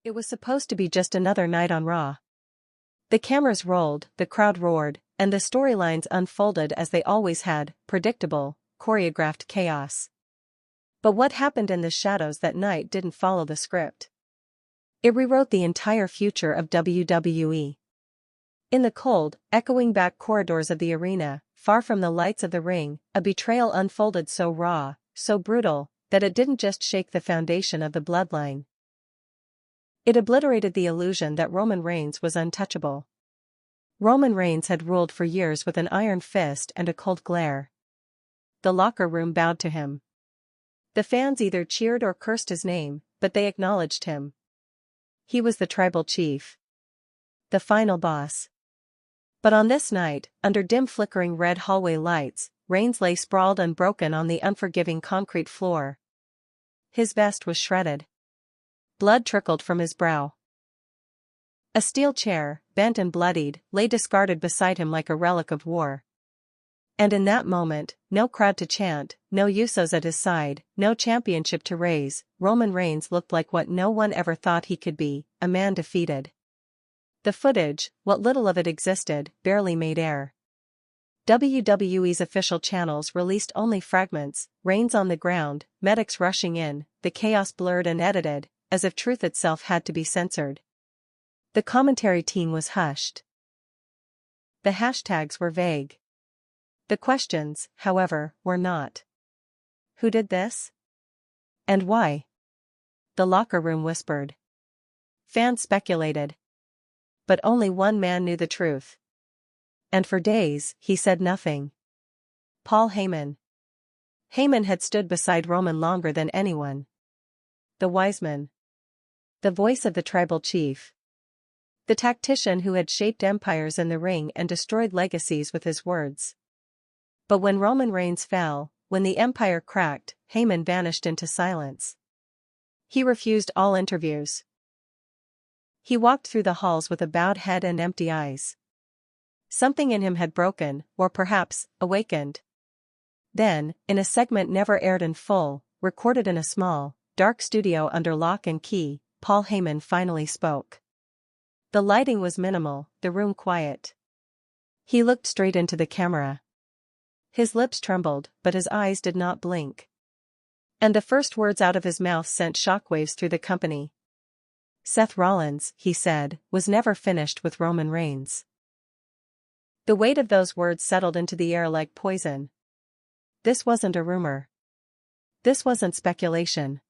It was supposed to be just another night on Raw. The cameras rolled, the crowd roared, and the storylines unfolded as they always had, predictable, choreographed chaos. But what happened in the shadows that night didn't follow the script. It rewrote the entire future of WWE. In the cold, echoing back corridors of the arena, far from the lights of the ring, a betrayal unfolded so raw, so brutal, that it didn't just shake the foundation of the bloodline. It obliterated the illusion that Roman Reigns was untouchable. Roman Reigns had ruled for years with an iron fist and a cold glare. The locker room bowed to him. The fans either cheered or cursed his name, but they acknowledged him. He was the tribal chief. The final boss. But on this night, under dim flickering red hallway lights, Reigns lay sprawled unbroken on the unforgiving concrete floor. His vest was shredded. Blood trickled from his brow. A steel chair, bent and bloodied, lay discarded beside him like a relic of war. And in that moment, no crowd to chant, no Usos at his side, no championship to raise, Roman Reigns looked like what no one ever thought he could be, a man defeated. The footage, what little of it existed, barely made air. WWE's official channels released only fragments, Reigns on the ground, medics rushing in, the chaos blurred and edited, as if truth itself had to be censored. The commentary team was hushed. The hashtags were vague. The questions, however, were not. Who did this? And why? The locker room whispered. Fans speculated. But only one man knew the truth. And for days, he said nothing. Paul Heyman. Heyman had stood beside Roman longer than anyone. The wise man. The voice of the tribal chief. The tactician who had shaped empires in the ring and destroyed legacies with his words. But when Roman Reigns fell, when the empire cracked, Heyman vanished into silence. He refused all interviews. He walked through the halls with a bowed head and empty eyes. Something in him had broken, or perhaps, awakened. Then, in a segment never aired in full, recorded in a small, dark studio under lock and key, Paul Heyman finally spoke. The lighting was minimal, the room quiet. He looked straight into the camera. His lips trembled, but his eyes did not blink. And the first words out of his mouth sent shockwaves through the company. Seth Rollins, he said, was never finished with Roman Reigns. The weight of those words settled into the air like poison. This wasn't a rumor. This wasn't speculation.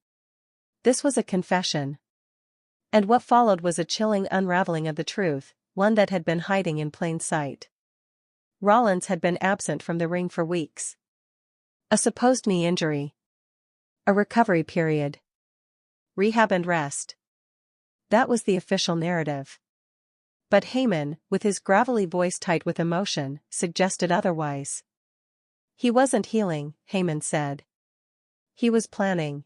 This was a confession. And what followed was a chilling unraveling of the truth, one that had been hiding in plain sight. Rollins had been absent from the ring for weeks. A supposed knee injury. A recovery period. Rehab and rest. That was the official narrative. But Heyman, with his gravelly voice tight with emotion, suggested otherwise. He wasn't healing, Heyman said. He was planning.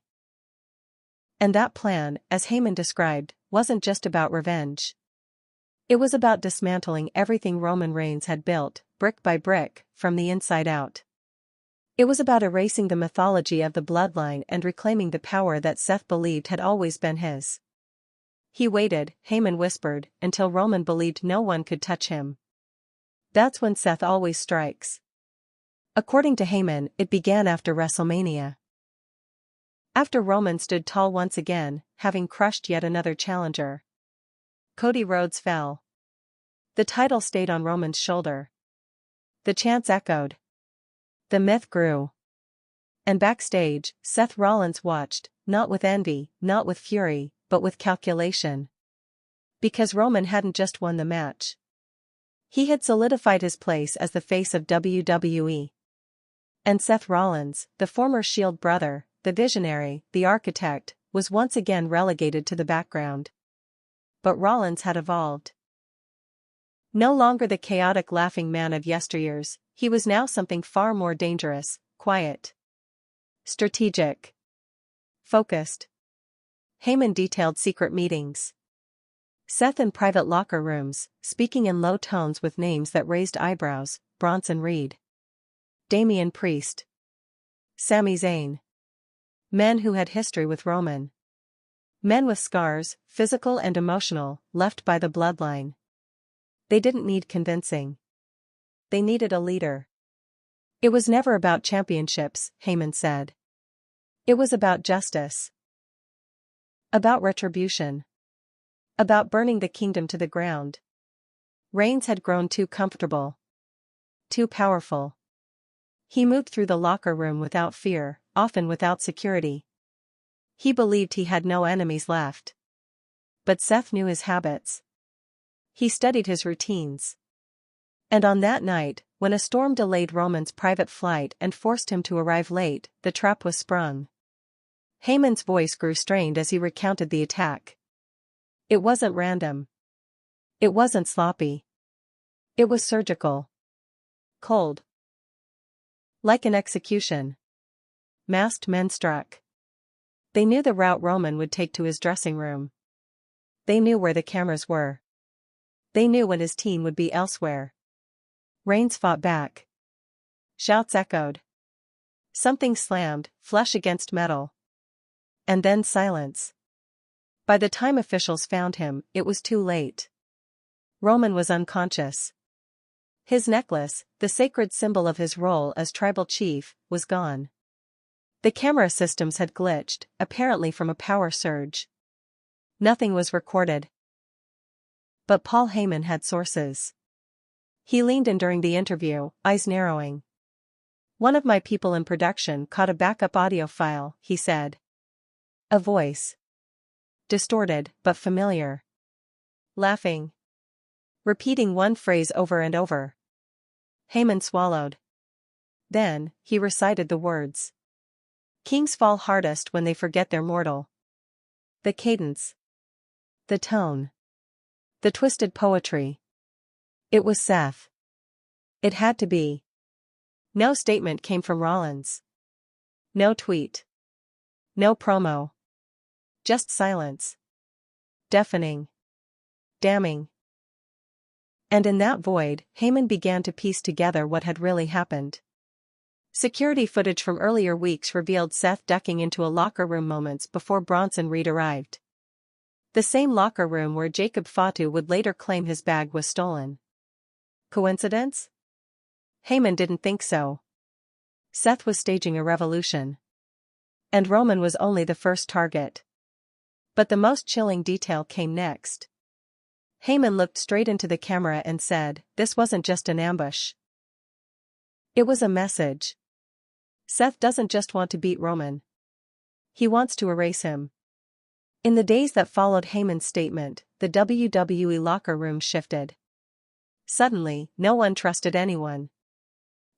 And that plan, as Heyman described, wasn't just about revenge. It was about dismantling everything Roman Reigns had built, brick by brick, from the inside out. It was about erasing the mythology of the bloodline and reclaiming the power that Seth believed had always been his. He waited, Heyman whispered, until Roman believed no one could touch him. That's when Seth always strikes. According to Heyman, it began after WrestleMania. After Roman stood tall once again, having crushed yet another challenger. Cody Rhodes fell. The title stayed on Roman's shoulder. The chants echoed. The myth grew. And backstage, Seth Rollins watched, not with envy, not with fury, but with calculation. Because Roman hadn't just won the match. He had solidified his place as the face of WWE. And Seth Rollins, the former Shield brother, the visionary, the architect, was once again relegated to the background. But Rollins had evolved. No longer the chaotic laughing man of yesteryears, he was now something far more dangerous, quiet. Strategic. Focused. Heyman detailed secret meetings. Seth in private locker rooms, speaking in low tones with names that raised eyebrows, Bronson Reed. Damian Priest. Sami Zayn. Men who had history with Roman. Men with scars, physical and emotional, left by the bloodline. They didn't need convincing. They needed a leader. It was never about championships, Heyman said. It was about justice. About retribution. About burning the kingdom to the ground. Reigns had grown too comfortable. Too powerful. He moved through the locker room without fear, often without security. He believed he had no enemies left. But Seth knew his habits. He studied his routines. And on that night, when a storm delayed Roman's private flight and forced him to arrive late, the trap was sprung. Heyman's voice grew strained as he recounted the attack. It wasn't random. It wasn't sloppy. It was surgical. Cold. Like an execution. Masked men struck. They knew the route Roman would take to his dressing room. They knew where the cameras were. They knew when his team would be elsewhere. Reigns fought back. Shouts echoed. Something slammed, flesh against metal. And then silence. By the time officials found him, it was too late. Roman was unconscious. His necklace, the sacred symbol of his role as tribal chief, was gone. The camera systems had glitched, apparently from a power surge. Nothing was recorded. But Paul Heyman had sources. He leaned in during the interview, eyes narrowing. One of my people in production caught a backup audio file, he said. A voice. Distorted, but familiar. Laughing. Repeating one phrase over and over. Heyman swallowed. Then, he recited the words. Kings fall hardest when they forget they're mortal. The cadence. The tone. The twisted poetry. It was Seth. It had to be. No statement came from Rollins. No tweet. No promo. Just silence. Deafening. Damning. And in that void, Heyman began to piece together what had really happened. Security footage from earlier weeks revealed Seth ducking into a locker room moments before Bronson Reed arrived. The same locker room where Jacob Fatu would later claim his bag was stolen. Coincidence? Heyman didn't think so. Seth was staging a revolution. And Roman was only the first target. But the most chilling detail came next. Heyman looked straight into the camera and said, "This wasn't just an ambush. It was a message. Seth doesn't just want to beat Roman. He wants to erase him." In the days that followed Heyman's statement, the WWE locker room shifted. Suddenly, no one trusted anyone.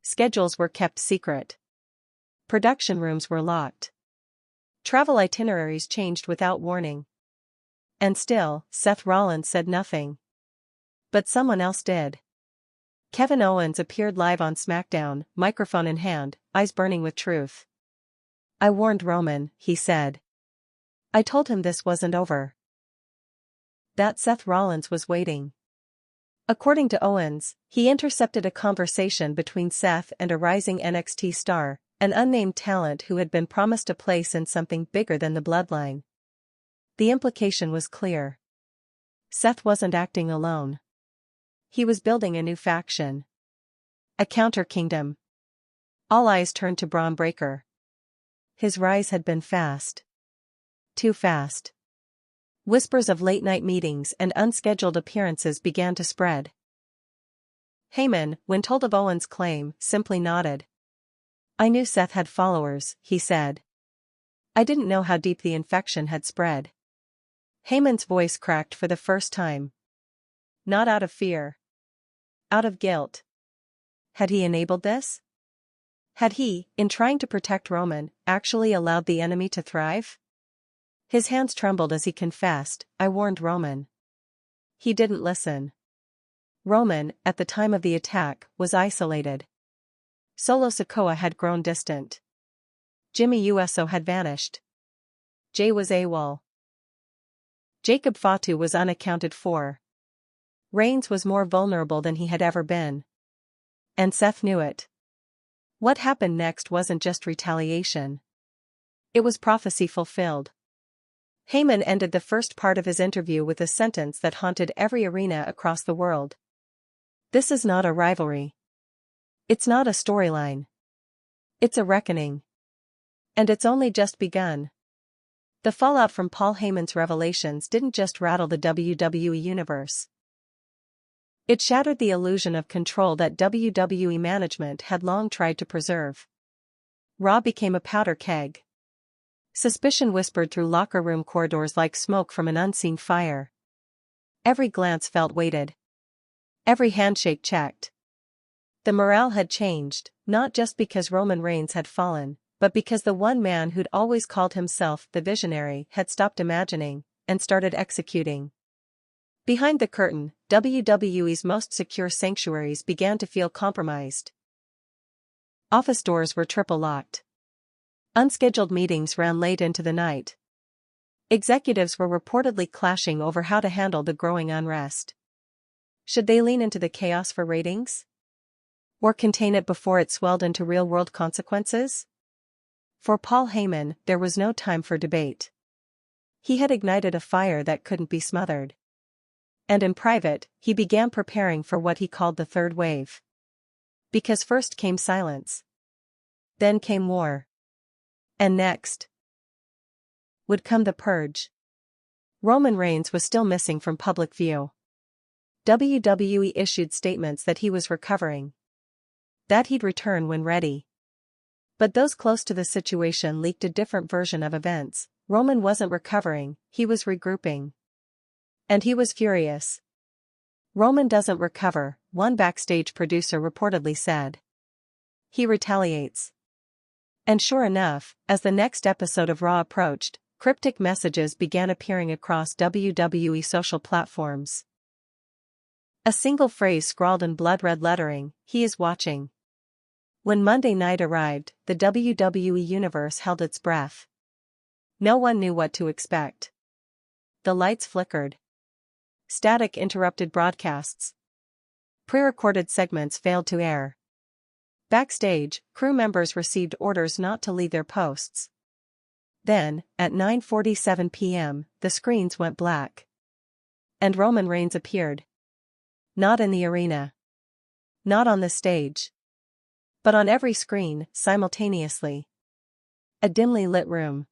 Schedules were kept secret. Production rooms were locked. Travel itineraries changed without warning. And still, Seth Rollins said nothing. But someone else did. Kevin Owens appeared live on SmackDown, microphone in hand, eyes burning with truth. "I warned Roman," he said. "I told him this wasn't over." That Seth Rollins was waiting. According to Owens, he intercepted a conversation between Seth and a rising NXT star, an unnamed talent who had been promised a place in something bigger than the bloodline. The implication was clear. Seth wasn't acting alone. He was building a new faction. A counter-kingdom. All eyes turned to Braun Breaker. His rise had been fast. Too fast. Whispers of late-night meetings and unscheduled appearances began to spread. Heyman, when told of Owens' claim, simply nodded. "I knew Seth had followers," he said. "I didn't know how deep the infection had spread." Heyman's voice cracked for the first time. Not out of fear. Out of guilt. Had he enabled this? Had he, in trying to protect Roman, actually allowed the enemy to thrive? His hands trembled as he confessed, "I warned Roman." He didn't listen. Roman, at the time of the attack, was isolated. Solo Sikoa had grown distant. Jimmy Uso had vanished. Jay was AWOL. Jacob Fatu was unaccounted for. Reigns was more vulnerable than he had ever been. And Seth knew it. What happened next wasn't just retaliation. It was prophecy fulfilled. Heyman ended the first part of his interview with a sentence that haunted every arena across the world. "This is not a rivalry. It's not a storyline. It's a reckoning. And it's only just begun." The fallout from Paul Heyman's revelations didn't just rattle the WWE universe. It shattered the illusion of control that WWE management had long tried to preserve. Raw became a powder keg. Suspicion whispered through locker room corridors like smoke from an unseen fire. Every glance felt weighted. Every handshake checked. The morale had changed, not just because Roman Reigns had fallen, but because the one man who'd always called himself the visionary had stopped imagining and started executing. Behind the curtain, WWE's most secure sanctuaries began to feel compromised. Office doors were triple locked. Unscheduled meetings ran late into the night. Executives were reportedly clashing over how to handle the growing unrest. Should they lean into the chaos for ratings? Or contain it before it swelled into real-world consequences? For Paul Heyman, there was no time for debate. He had ignited a fire that couldn't be smothered. And in private, he began preparing for what he called the third wave. Because first came silence. Then came war. And next would come the purge. Roman Reigns was still missing from public view. WWE issued statements that he was recovering. That he'd return when ready. But those close to the situation leaked a different version of events. Roman wasn't recovering, he was regrouping. And he was furious. "Roman doesn't recover," one backstage producer reportedly said. "He retaliates." And sure enough, as the next episode of Raw approached, cryptic messages began appearing across WWE social platforms. A single phrase scrawled in blood-red lettering: "He is watching." When Monday night arrived, the WWE universe held its breath. No one knew what to expect. The lights flickered. Static interrupted broadcasts. Pre-recorded segments failed to air. Backstage, crew members received orders not to leave their posts. Then, at 9:47 p.m., the screens went black. And Roman Reigns appeared. Not in the arena. Not on the stage. But on every screen, simultaneously. A dimly lit room.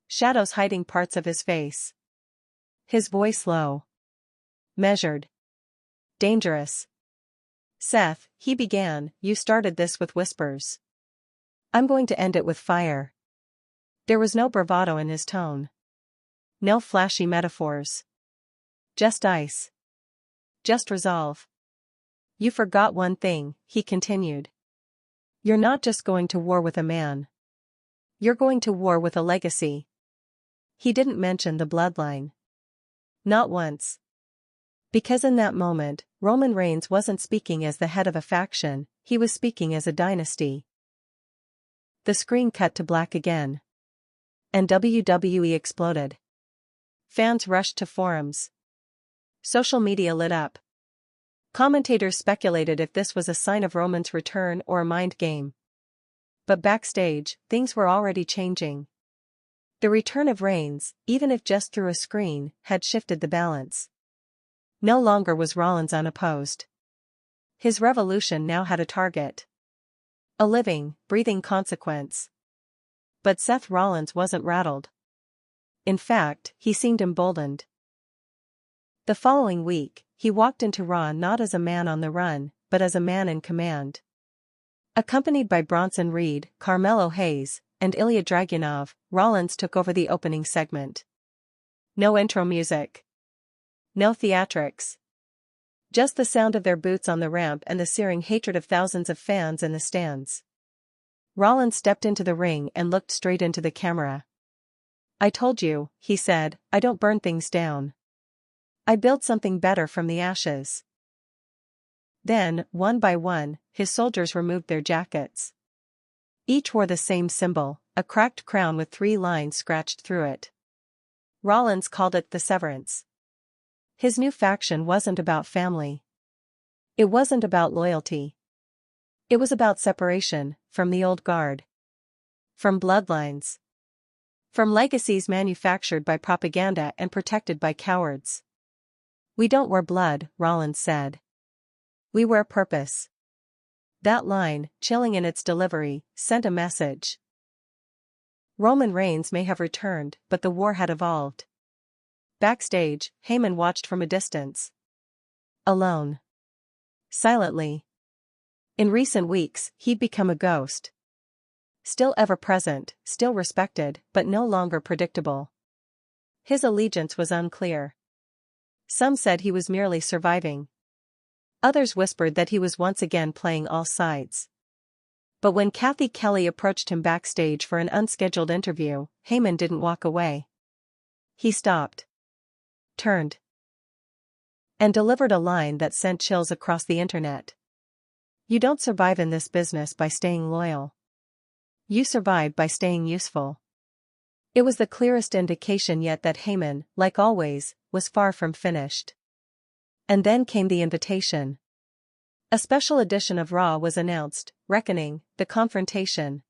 Shadows hiding parts of his face. His voice low. Measured. Dangerous. "Seth," he began, "you started this with whispers. I'm going to end it with fire." There was no bravado in his tone. No flashy metaphors. Just ice. Just resolve. "You forgot one thing," he continued. "You're not just going to war with a man. You're going to war with a legacy." He didn't mention the bloodline. Not once. Because in that moment, Roman Reigns wasn't speaking as the head of a faction, he was speaking as a dynasty. The screen cut to black again. And WWE exploded. Fans rushed to forums. Social media lit up. Commentators speculated if this was a sign of Roman's return or a mind game. But backstage, things were already changing. The return of Reigns, even if just through a screen, had shifted the balance. No longer was Rollins unopposed. His revolution now had a target. A living, breathing consequence. But Seth Rollins wasn't rattled. In fact, he seemed emboldened. The following week, he walked into Raw not as a man on the run, but as a man in command. Accompanied by Bronson Reed, Carmelo Hayes, and Ilya Dragunov, Rollins took over the opening segment. No intro music. No theatrics. Just the sound of their boots on the ramp and the searing hatred of thousands of fans in the stands. Rollins stepped into the ring and looked straight into the camera. "I told you," he said, "I don't burn things down. I build something better from the ashes." Then, one by one, his soldiers removed their jackets. Each wore the same symbol, a cracked crown with 3 lines scratched through it. Rollins called it the Severance. His new faction wasn't about family. It wasn't about loyalty. It was about separation, from the old guard. From bloodlines. From legacies manufactured by propaganda and protected by cowards. We don't wear blood, Rollins said. We wear purpose. That line, chilling in its delivery, sent a message. Roman Reigns may have returned, but the war had evolved. Backstage, Heyman watched from a distance. Alone. Silently. In recent weeks, he'd become a ghost. Still ever present, still respected, but no longer predictable. His allegiance was unclear. Some said he was merely surviving. Others whispered that he was once again playing all sides. But when Kathy Kelly approached him backstage for an unscheduled interview, Heyman didn't walk away. He stopped. Turned. And delivered a line that sent chills across the internet. You don't survive in this business by staying loyal. You survive by staying useful. It was the clearest indication yet that Heyman, like always, was far from finished. And then came the invitation. A special edition of Raw was announced, Reckoning, the confrontation.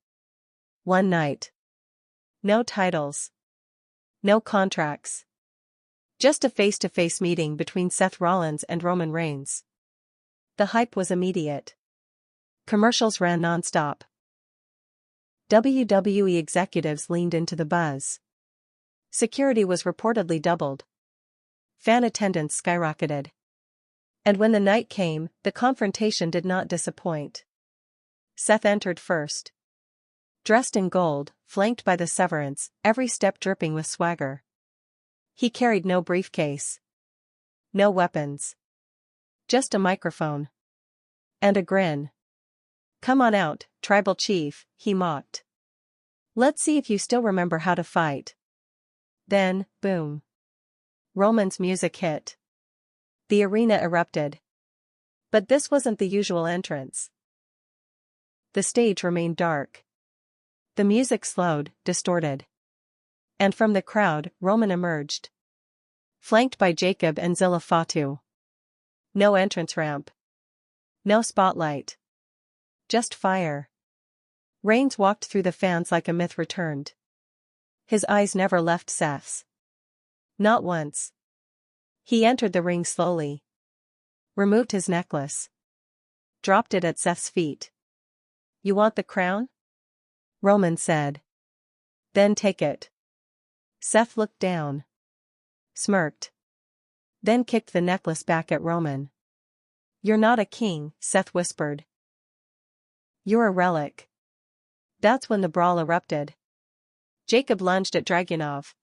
One night. No titles. No contracts. Just a face-to-face meeting between Seth Rollins and Roman Reigns. The hype was immediate. Commercials ran non-stop. WWE executives leaned into the buzz. Security was reportedly doubled. Fan attendance skyrocketed. And when the night came, the confrontation did not disappoint. Seth entered first. Dressed in gold, flanked by the Severance, every step dripping with swagger. He carried no briefcase. No weapons. Just a microphone. And a grin. Come on out, tribal chief, he mocked. Let's see if you still remember how to fight. Then, boom. Roman's music hit. The arena erupted. But this wasn't the usual entrance. The stage remained dark. The music slowed, distorted. And from the crowd, Roman emerged. Flanked by Jacob and Zilla Fatu. No entrance ramp. No spotlight. Just fire. Reigns walked through the fans like a myth returned. His eyes never left Seth's. Not once. He entered the ring slowly. Removed his necklace. Dropped it at Seth's feet. You want the crown? Roman said. Then take it. Seth looked down. Smirked. Then kicked the necklace back at Roman. You're not a king, Seth whispered. You're a relic. That's when the brawl erupted. Jacob lunged at Dragunov.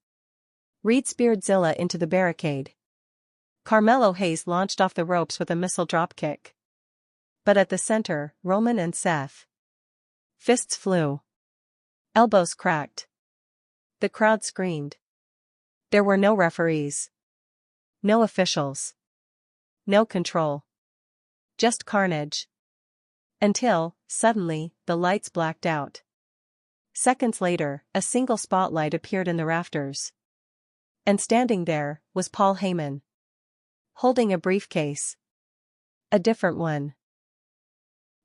Reed speared Zilla into the barricade. Carmelo Hayes launched off the ropes with a missile dropkick. But at the center, Roman and Seth. Fists flew. Elbows cracked. The crowd screamed. There were no referees. No officials. No control. Just carnage. Until, suddenly, the lights blacked out. Seconds later, a single spotlight appeared in the rafters. And standing there, was Paul Heyman. Holding a briefcase. A different one.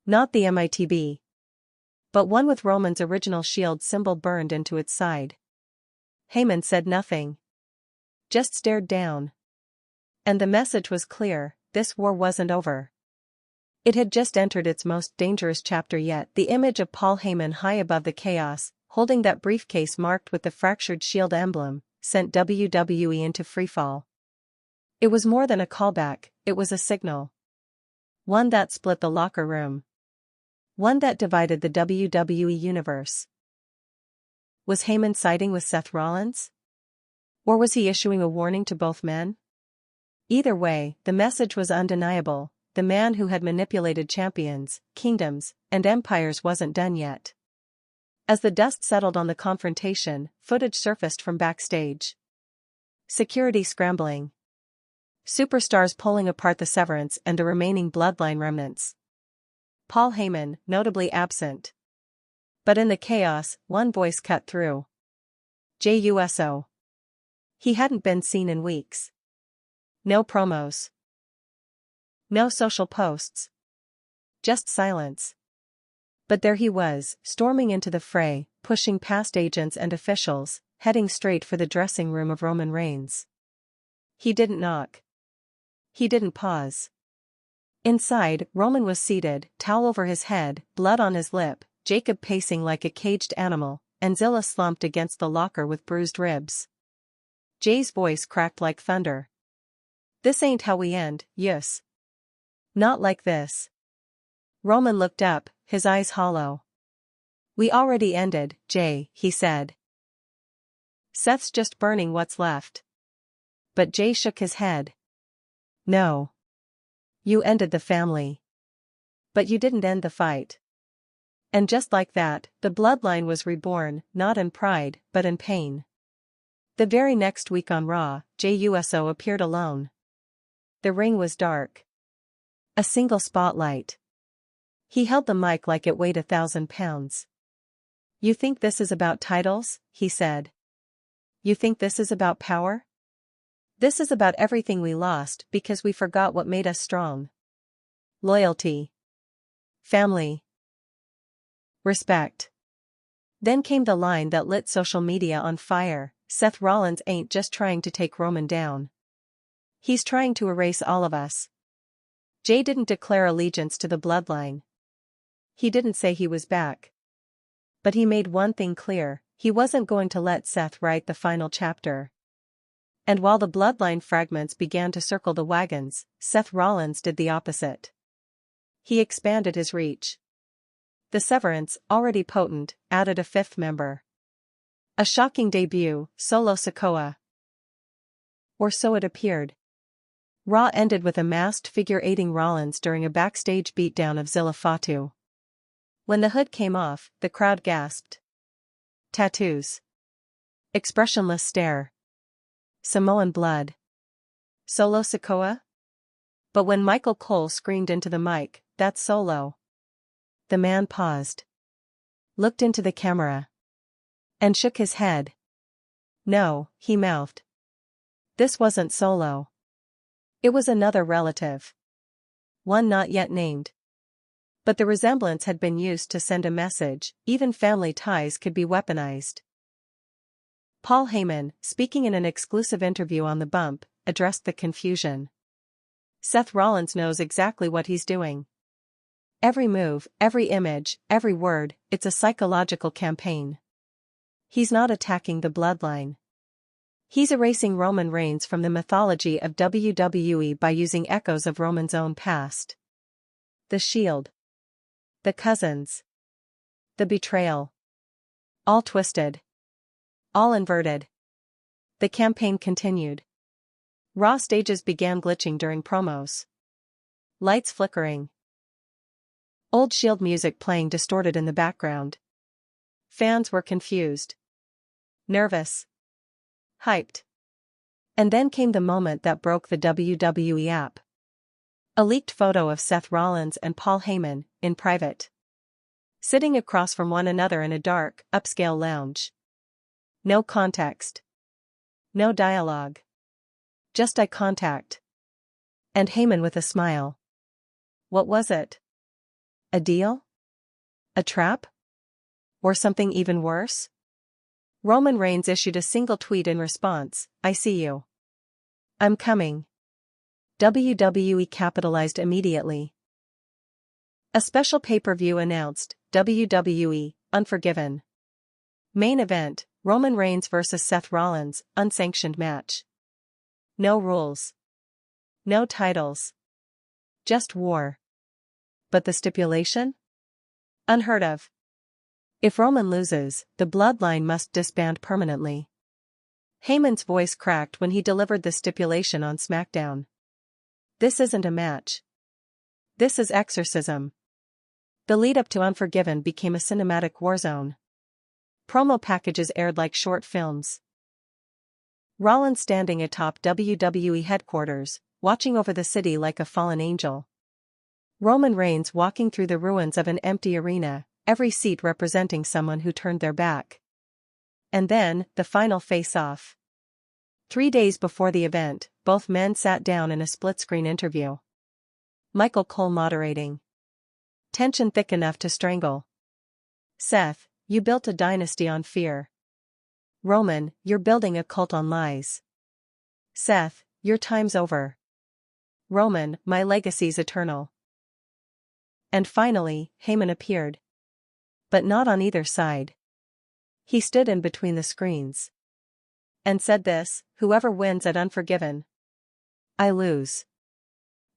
Not the MITB. But one with Roman's original shield symbol burned into its side. Heyman said nothing. Just stared down. And the message was clear, this war wasn't over. It had just entered its most dangerous chapter yet. The image of Paul Heyman high above the chaos, holding that briefcase marked with the fractured shield emblem, sent WWE into freefall. It was more than a callback, it was a signal. One that split the locker room. One that divided the WWE universe. Was Heyman siding with Seth Rollins? Or was he issuing a warning to both men? Either way, the message was undeniable. The man who had manipulated champions, kingdoms, and empires wasn't done yet. As the dust settled on the confrontation, footage surfaced from backstage. Security scrambling. Superstars pulling apart the Severance and the remaining Bloodline remnants. Paul Heyman, notably absent. But in the chaos, one voice cut through. JUSO. He hadn't been seen in weeks. No promos. No social posts. Just silence. But there he was, storming into the fray, pushing past agents and officials, heading straight for the dressing room of Roman Reigns. He didn't knock. He didn't pause. Inside, Roman was seated, towel over his head, blood on his lip, Jacob pacing like a caged animal, and Zilla slumped against the locker with bruised ribs. Jay's voice cracked like thunder. "This ain't how we end, yus. Not like this." Roman looked up, his eyes hollow. "We already ended, Jay," he said. "Seth's just burning what's left." But Jay shook his head. "No. You ended the family. But you didn't end the fight." And just like that, the bloodline was reborn, not in pride, but in pain. The very next week on Raw, Jey Uso appeared alone. The ring was dark. A single spotlight. He held the mic like it weighed 1,000 pounds. "You think this is about titles?" he said. "You think this is about power? This is about everything we lost because we forgot what made us strong. Loyalty. Family. Respect." Then came the line that lit social media on fire: "Seth Rollins ain't just trying to take Roman down. He's trying to erase all of us." Jay didn't declare allegiance to the bloodline. He didn't say he was back. But he made one thing clear: he wasn't going to let Seth write the final chapter. And while the bloodline fragments began to circle the wagons, Seth Rollins did the opposite. He expanded his reach. The Severance, already potent, added a fifth member. A shocking debut, Solo Sikoa. Or so it appeared. Raw ended with a masked figure aiding Rollins during a backstage beatdown of Zilla Fatu. When the hood came off, the crowd gasped. Tattoos. Expressionless stare. Samoan blood. Solo Sikoa? But when Michael Cole screamed into the mic, "That's Solo," the man paused. Looked into the camera. And shook his head. "No," he mouthed. "This wasn't Solo. It was another relative. One not yet named." But the resemblance had been used to send a message: even family ties could be weaponized. Paul Heyman, speaking in an exclusive interview on The Bump, addressed the confusion. "Seth Rollins knows exactly what he's doing. Every move, every image, every word, it's a psychological campaign. He's not attacking the bloodline. He's erasing Roman Reigns from the mythology of WWE by using echoes of Roman's own past. The Shield. The Cousins. The betrayal. All twisted. All inverted." The campaign continued. Raw stages began glitching during promos. Lights flickering. Old Shield music playing distorted in the background. Fans were confused. Nervous. Hyped. And then came the moment that broke the WWE app. A leaked photo of Seth Rollins and Paul Heyman, in private. Sitting across from one another in a dark, upscale lounge. No context. No dialogue. Just eye contact. And Heyman with a smile. What was it? A deal? A trap? Or something even worse? Roman Reigns issued a single tweet in response: "I see you. I'm coming." WWE capitalized immediately. A special pay-per-view announced: WWE, Unforgiven. Main event: Roman Reigns vs. Seth Rollins, unsanctioned match. No rules. No titles. Just war. But the stipulation? Unheard of. If Roman loses, the bloodline must disband permanently. Heyman's voice cracked when he delivered the stipulation on SmackDown. This isn't a match. This is exorcism. The lead-up to Unforgiven became a cinematic warzone. Promo packages aired like short films. Rollins standing atop WWE headquarters, watching over the city like a fallen angel. Roman Reigns walking through the ruins of an empty arena, every seat representing someone who turned their back. And then, the final face-off. 3 days before the event, both men sat down in a split-screen interview. Michael Cole moderating. Tension thick enough to strangle. "Seth, you built a dynasty on fear. Roman, you're building a cult on lies. Seth, your time's over. Roman, my legacy's eternal. And finally, Heyman appeared. But not on either side. He stood in between the screens. And said this: whoever wins at Unforgiven, I lose.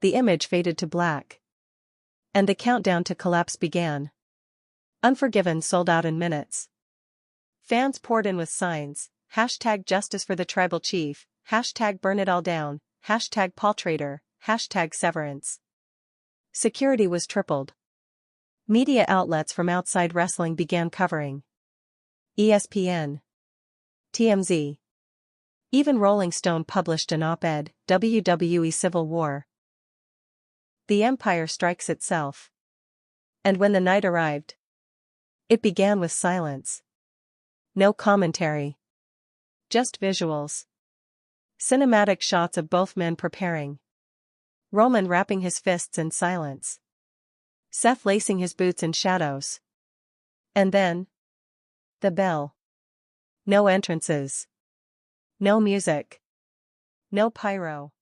The image faded to black. And the countdown to collapse began. Unforgiven sold out in minutes. Fans poured in with signs, hashtag justice for the tribal chief, hashtag burn it all down, hashtag Paul Traitor, hashtag severance. Security was tripled. Media outlets from outside wrestling began covering. ESPN, TMZ. Even Rolling Stone published an op-ed, WWE Civil War. The Empire strikes itself. And when the night arrived, it began with silence. No commentary. Just visuals. Cinematic shots of both men preparing. Roman wrapping his fists in silence. Seth lacing his boots in shadows. And then, the bell. No entrances. No music. No pyro.